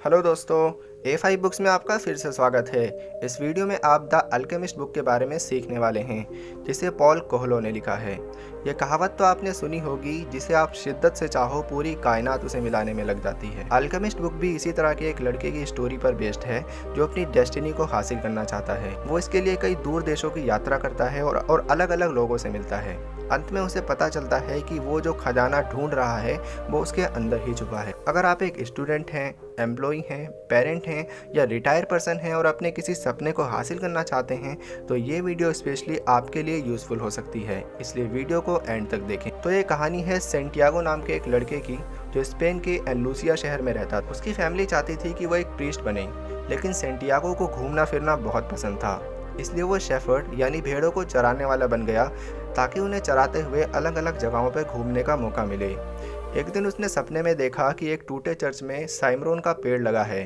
Hello दोस्तों, A5 books में आपका फिर से स्वागत है। इस वीडियो में आप द अल्केमिस्ट बुक के बारे में सीखने वाले हैं, जिसे पॉल कोएल्हो ने लिखा है। ये कहावत तो आपने सुनी होगी, जिसे आप शिद्दत से चाहो पूरी कायनात उसे मिलाने में लग जाती है। अल्केमिस्ट बुक भी इसी तरह के एक लड़के की स्टोरी पर बेस्ड है, जो अपनी डेस्टिनी को हासिल करना चाहता है। वो इसके लिए कई दूर देशों की यात्रा करता है और अलग अलग लोगों से मिलता है। अंत में उसे पता चलता है कि वो जो खजाना ढूंढ रहा है वो उसके अंदर ही छुपा है। अगर आप एक स्टूडेंट हैं, एम्प्लॉय हैं, पेरेंट हैं या रिटायर पर्सन हैं और अपने किसी सपने को हासिल करना चाहते हैं, तो ये वीडियो स्पेशली आपके लिए यूजफुल हो सकती है, इसलिए वीडियो को एंड तक देखें। तो ये कहानी है सेंटियागो नाम के एक लड़के की, जो स्पेन के एंडलूसिया शहर में रहता था। उसकी फैमिली चाहती थी कि वो एक प्रीस्ट बने, लेकिन सेंटियागो को घूमना फिरना बहुत पसंद था। इसलिए वो शेफर्ड यानी भेड़ों को चराने वाला बन गया, ताकि उन्हें चराते हुए अलग अलग जगहों पर घूमने का मौका मिले। एक दिन उसने सपने में देखा कि एक टूटे चर्च में साइमरोन का पेड़ लगा है।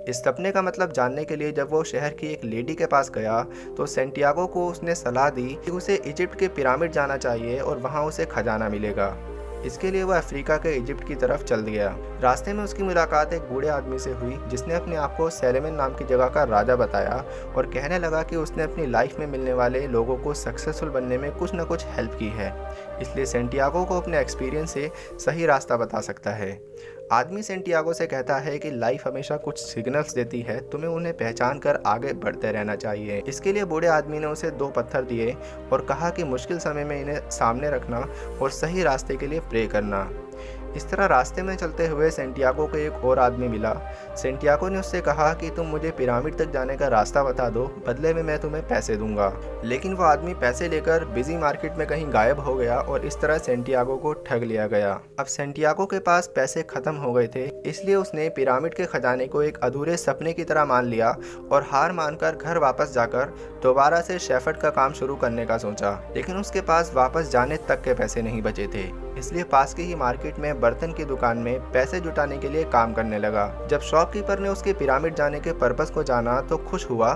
इस सपने का मतलब जानने के लिए जब वो शहर की एक लेडी के पास गया, तो सेंटियागो को उसने सलाह दी कि उसे इजिप्ट के पिरामिड जाना चाहिए और वहाँ उसे खजाना मिलेगा। इसके लिए वह अफ्रीका के इजिप्ट की तरफ चल गया। रास्ते में उसकी मुलाकात एक बूढ़े आदमी से हुई, जिसने अपने आप को सेलेमन नाम की जगह का राजा बताया और कहने लगा कि उसने अपनी लाइफ में मिलने वाले लोगों को सक्सेसफुल बनने में कुछ न कुछ हेल्प की है, इसलिए सेंटियागो को अपने एक्सपीरियंस से सही रास्ता बता सकता है। आदमी सेंटियागो से कहता है कि लाइफ हमेशा कुछ सिग्नल्स देती है, तुम्हें उन्हें पहचान कर आगे बढ़ते रहना चाहिए। इसके लिए बूढ़े आदमी ने उसे 2 पत्थर दिए और कहा कि मुश्किल समय में इन्हें सामने रखना और सही रास्ते के लिए प्रे करना। इस तरह रास्ते में चलते हुए सेंटियागो को एक और आदमी मिला। सेंटियागो ने उससे कहा कि तुम मुझे पिरामिड तक जाने का रास्ता बता दो, बदले में मैं तुम्हें पैसे दूंगा। लेकिन वो आदमी पैसे लेकर बिजी मार्केट में कहीं गायब हो गया और इस तरह सेंटियागो को ठग लिया गया। अब सेंटियागो के पास पैसे खत्म हो गए थे, इसलिए उसने पिरामिड के खजाने को एक अधूरे सपने की तरह मान लिया और हार मानकर घर वापस जाकर दोबारा से शेफर्ड का काम शुरू करने का सोचा। लेकिन उसके पास वापस जाने तक के पैसे नहीं बचे थे, इसलिए पास की ही मार्केट में बर्तन की दुकान में पैसे जुटाने के लिए काम करने लगा। जब शॉपकीपर ने उसके पिरामिड जाने के पर्पस को जाना तो खुश हुआ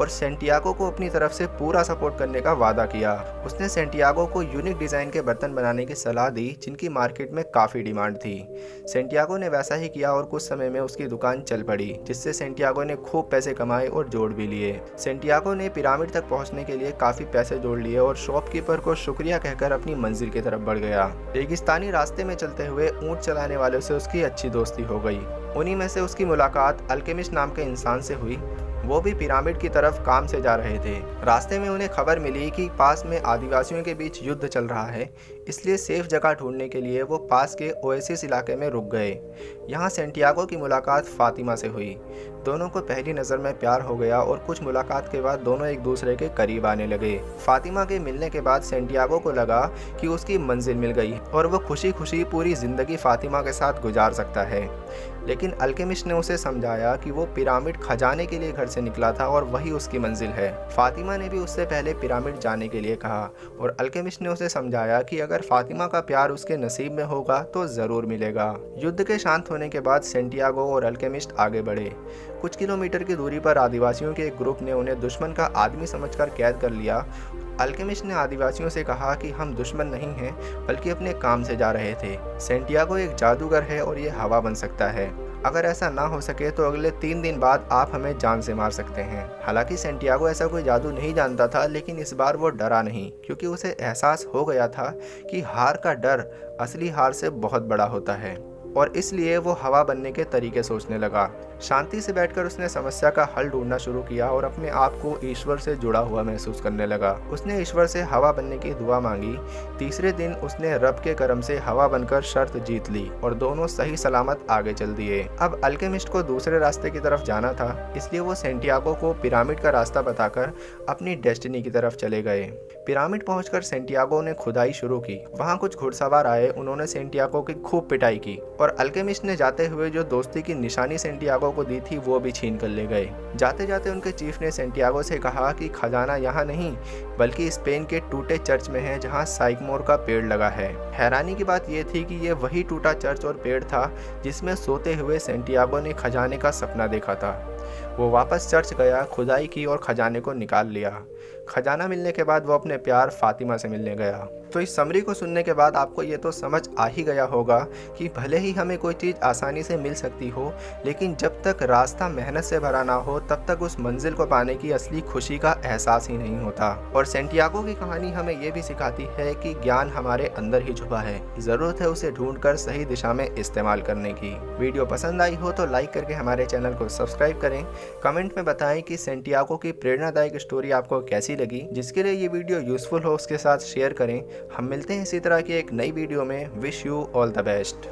और सेंटियागो को अपनी तरफ से पूरा सपोर्ट करने का वादा किया। उसने सेंटियागो को यूनिक डिजाइन के बर्तन बनाने की सलाह दी, जिनकी मार्केट में काफी डिमांड थी। सेंटियागो ने वैसा ही किया और कुछ समय में उसकी दुकान चल पड़ी, जिससे सेंटियागो ने खूब पैसे कमाए और जोड़ भी लिए। सेंटियागो ने पिरामिड तक पहुंचने के लिए काफी पैसे जोड़ लिए और शॉपकीपर को शुक्रिया कहकर अपनी मंजिल की तरफ बढ़ गया। रेगिस्तानी रास्ते में चलते हुए ऊंट चलाने वालों से उसकी अच्छी दोस्ती हो गई। उन्हीं में से उसकी मुलाकात अल्केमिस्ट नाम के इंसान से हुई। वो भी पिरामिड की तरफ काम से जा रहे थे। रास्ते में उन्हें खबर मिली कि पास में आदिवासियों के बीच युद्ध चल रहा है, इसलिए सेफ जगह ढूंढने के लिए वो पास के ओएसिस इलाके में रुक गए। यहाँ सेंटियागो की मुलाकात फातिमा से हुई। दोनों को पहली नज़र में प्यार हो गया और कुछ मुलाकात के बाद दोनों एक दूसरे के करीब आने लगे। फातिमा के मिलने के बाद सेंटियागो को लगा कि उसकी मंजिल मिल गई और वो खुशी खुशी पूरी ज़िंदगी फातिमा के साथ गुजार सकता है। लेकिन अल्केमिस्ट ने उसे समझाया कि वो पिरामिड खजाने के लिए घर से निकला था और वही उसकी मंजिल है। फातिमा ने भी उससे पहले पिरामिड जाने के लिए कहा और अल्केमिस्ट ने उसे समझाया कि अगर फातिमा का प्यार उसके नसीब में होगा तो ज़रूर मिलेगा। युद्ध के शांत होने के बाद सेंटियागो और अल्केमिस्ट आगे बढ़े। कुछ किलोमीटर की दूरी पर आदिवासियों के एक ग्रुप ने उन्हें दुश्मन का आदमी समझकर कैद कर लिया। अल्केमिस्ट ने आदिवासियों से कहा कि हम दुश्मन नहीं हैं, बल्कि अपने काम से जा रहे थे। सेंटियागो एक जादूगर है और ये हवा बन सकता है। अगर ऐसा ना हो सके तो अगले 3 दिन बाद आप हमें जान से मार सकते हैं। हालांकि सेंटियागो ऐसा कोई जादू नहीं जानता था, लेकिन इस बार वो डरा नहीं, क्योंकि उसे एहसास हो गया था कि हार का डर असली हार से बहुत बड़ा होता है, और इसलिए वो हवा बनने के तरीके सोचने लगा। शांति से बैठकर उसने समस्या का हल ढूंढना शुरू किया और अपने आप को ईश्वर से जुड़ा हुआ महसूस करने लगा। उसने ईश्वर से हवा बनने की दुआ मांगी। तीसरे दिन उसने रब के करम से हवा बनकर शर्त जीत ली और दोनों सही सलामत आगे चल दिए। अब अल्केमिस्ट को दूसरे रास्ते की तरफ जाना था, इसलिए वो सेंटियागो को पिरामिड का रास्ता बताकर अपनी डेस्टिनी की तरफ चले गए। पिरामिड पहुंचकर सेंटियागो ने खुदाई शुरू की। वहाँ कुछ घुड़सवार आए, उन्होंने सेंटियागो की खूब पिटाई की और अल्केमिस्ट ने जाते हुए जो दोस्ती की निशानी सेंटियागो को दी थी वो भी छीन कर ले गए। जाते जाते उनके चीफ ने सेंटियागो से कहा कि खजाना यहाँ नहीं, बल्कि स्पेन के टूटे चर्च में है, जहाँ साइकमोर का पेड़ लगा है। हैरानी की बात यह थी कि ये वही टूटा चर्च और पेड़ था जिसमें सोते हुए सेंटियागो ने खजाने का सपना देखा था। वो वापस चर्च गया, खुदाई की और खजाने को निकाल लिया। खजाना मिलने के बाद वो अपने प्यार फातिमा से मिलने गया। तो इस समरी को सुनने के बाद आपको ये तो समझ आ ही गया होगा कि भले ही हमें कोई चीज़ आसानी से मिल सकती हो, लेकिन जब तक रास्ता मेहनत से भरा ना हो तब तक उस मंजिल को पाने की असली खुशी का एहसास ही नहीं होता। और सेंटियागो की कहानी हमें ये भी सिखाती है कि ज्ञान हमारे अंदर ही छुपा है, ज़रूरत है उसे ढूंढकर सही दिशा में इस्तेमाल करने की। वीडियो पसंद आई हो तो लाइक करके हमारे चैनल को सब्सक्राइब करें। कमेंट में बताएं कि सेंटियागो की प्रेरणादायक स्टोरी आपको कैसी लगी। जिसके लिए ये वीडियो यूज़फुल हो उसके साथ शेयर करें। हम मिलते हैं इसी तरह की एक नई वीडियो में। Wish you all the best.